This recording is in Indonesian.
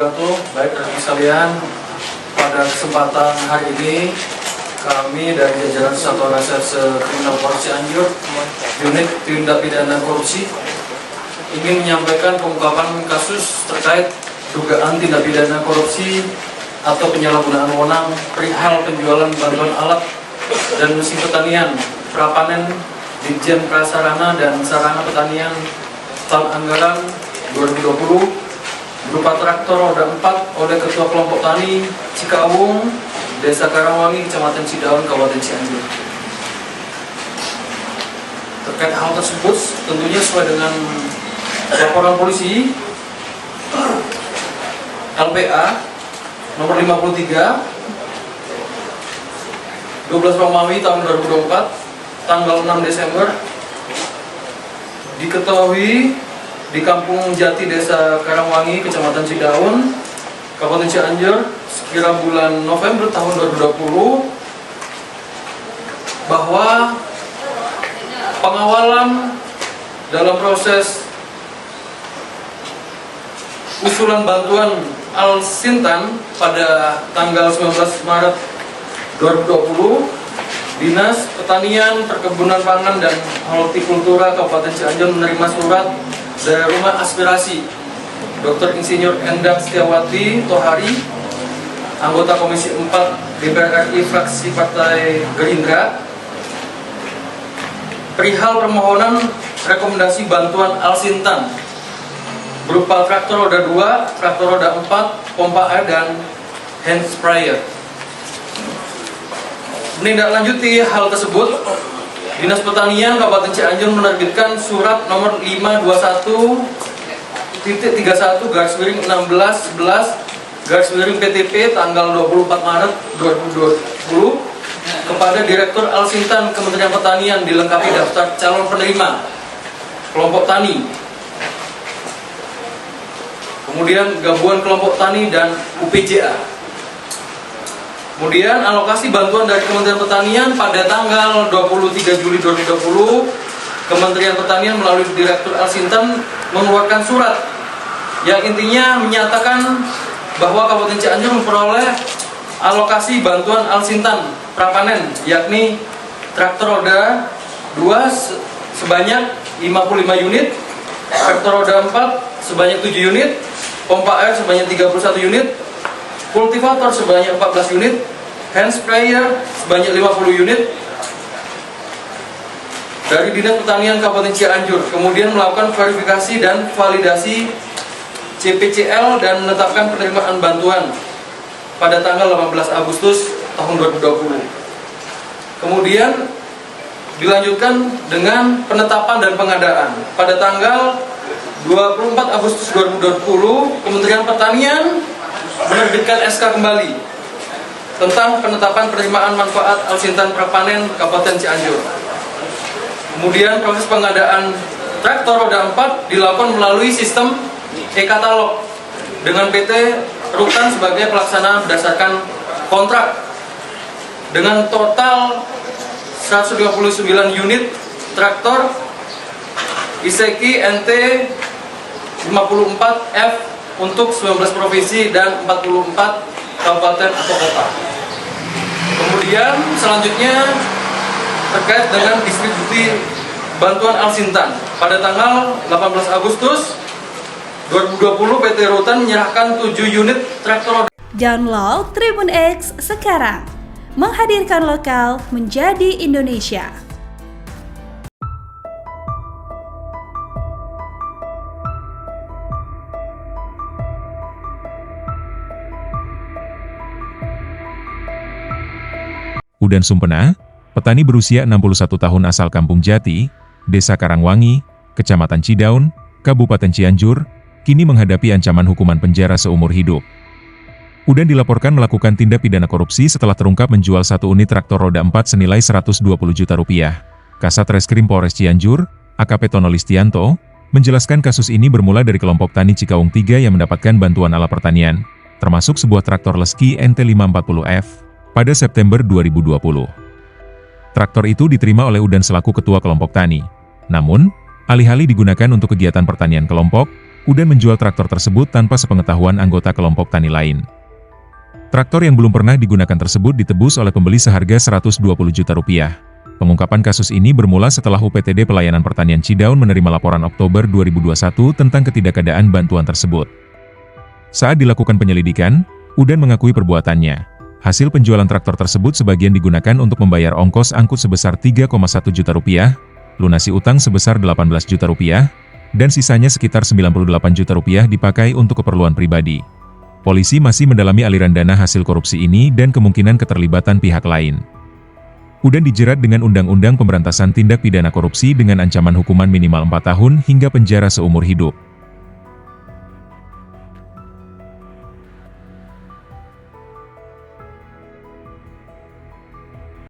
Baik rekan sekalian, pada kesempatan hari ini kami dari jajaran Satuan Reserse Kriminal Polres Cianjur, Unit Tindak Pidana Korupsi, ingin menyampaikan pengungkapan kasus terkait dugaan tindak pidana korupsi atau penyalahgunaan wewenang perihal penjualan bantuan alat dan mesin pertanian prapanen Ditjen Prasarana dan Sarana Pertanian tahun anggaran 2020 berupa traktor roda 4 oleh Ketua Kelompok Tani Cikawung, Desa Karangwangi, Kecamatan Cidaun, Kabupaten Cianjur. Terkait hal tersebut, tentunya sesuai dengan laporan polisi LPA nomor 53 12 Romawi tahun 2024 tanggal 6 Desember diketahui di Kampung Jati, Desa Karangwangi, Kecamatan Cidaun, Kabupaten Cianjur, sekira bulan November tahun 2020, bahwa pengawalan dalam proses usulan bantuan Al-Sintan pada tanggal 19 Maret 2020, Dinas Pertanian, Perkebunan Pangan, dan Hortikultura Kabupaten Cianjur menerima surat dari Rumah Aspirasi Dr. Insinyur Endang Setiawati Tohari, anggota Komisi 4 DPR RI fraksi Partai Gerindra, perihal permohonan rekomendasi bantuan Al-Sintan berupa traktor roda 2, traktor roda 4, pompa air, dan hand sprayer. Menindaklanjuti hal tersebut, Dinas Pertanian Kabupaten Cianjur menerbitkan surat nomor 521.31/16/PTP tanggal 24 Maret 2020 kepada Direktur Al-Sintan Kementerian Pertanian dilengkapi daftar calon penerima kelompok tani, kemudian gabungan kelompok tani dan UPJA. Kemudian alokasi bantuan dari Kementerian Pertanian pada tanggal 23 Juli 2020, Kementerian Pertanian melalui Direktur Al-Sintan mengeluarkan surat yang intinya menyatakan bahwa Kabupaten Cianjur memperoleh alokasi bantuan Al-Sintan prapanen, yakni traktor roda 2 sebanyak 55 unit, traktor roda 4 sebanyak 7 unit, pompa air sebanyak 31 unit, kultivator sebanyak 14 unit, hand sprayer sebanyak 50 unit dari Dinas Pertanian Kabupaten Cianjur. Kemudian melakukan verifikasi dan validasi CPCL dan menetapkan penerimaan bantuan pada tanggal 18 Agustus tahun 2020. Kemudian dilanjutkan dengan penetapan dan pengadaan. Pada tanggal 24 Agustus 2020, Kementerian Pertanian menerbitkan SK kembali tentang penetapan penerimaan manfaat Al-Sintan prapanen Kabupaten Cianjur. Kemudian proses pengadaan traktor roda 4 dilakukan melalui sistem e-katalog dengan PT Rutan sebagai pelaksana berdasarkan kontrak dengan total 159 unit traktor Iseki NT 54F untuk 19 provinsi dan 44 kabupaten atau kota. Kemudian selanjutnya terkait dengan distribusi bantuan Al-Sintan. Pada tanggal 18 Agustus 2020, PT Rutan menyerahkan 7 unit traktor. Download Tribun X sekarang, menghadirkan lokal menjadi Indonesia. Udan Sumpena, petani berusia 61 tahun asal Kampung Jati, Desa Karangwangi, Kecamatan Cidaun, Kabupaten Cianjur, kini menghadapi ancaman hukuman penjara seumur hidup. Udan dilaporkan melakukan tindak pidana korupsi setelah terungkap menjual satu unit traktor roda 4 senilai 120 juta rupiah. Kasat Reskrim Polres Cianjur, AKP Tono Listianto, menjelaskan kasus ini bermula dari kelompok tani Cikawung 3 yang mendapatkan bantuan alat pertanian, termasuk sebuah traktor Leski NT540F, pada September 2020. Traktor itu diterima oleh Udan selaku ketua kelompok tani. Namun, alih-alih digunakan untuk kegiatan pertanian kelompok, Udan menjual traktor tersebut tanpa sepengetahuan anggota kelompok tani lain. Traktor yang belum pernah digunakan tersebut ditebus oleh pembeli seharga Rp120 juta. Pengungkapan kasus ini bermula setelah UPTD Pelayanan Pertanian Cidaun menerima laporan Oktober 2021 tentang ketidakadaan bantuan tersebut. Saat dilakukan penyelidikan, Udan mengakui perbuatannya. Hasil penjualan traktor tersebut sebagian digunakan untuk membayar ongkos angkut sebesar Rp3,1 juta, lunasi utang sebesar Rp18 juta, dan sisanya sekitar Rp98 juta dipakai untuk keperluan pribadi. Polisi masih mendalami aliran dana hasil korupsi ini dan kemungkinan keterlibatan pihak lain. Udan dijerat dengan Undang-Undang Pemberantasan Tindak Pidana Korupsi dengan ancaman hukuman minimal 4 tahun hingga penjara seumur hidup.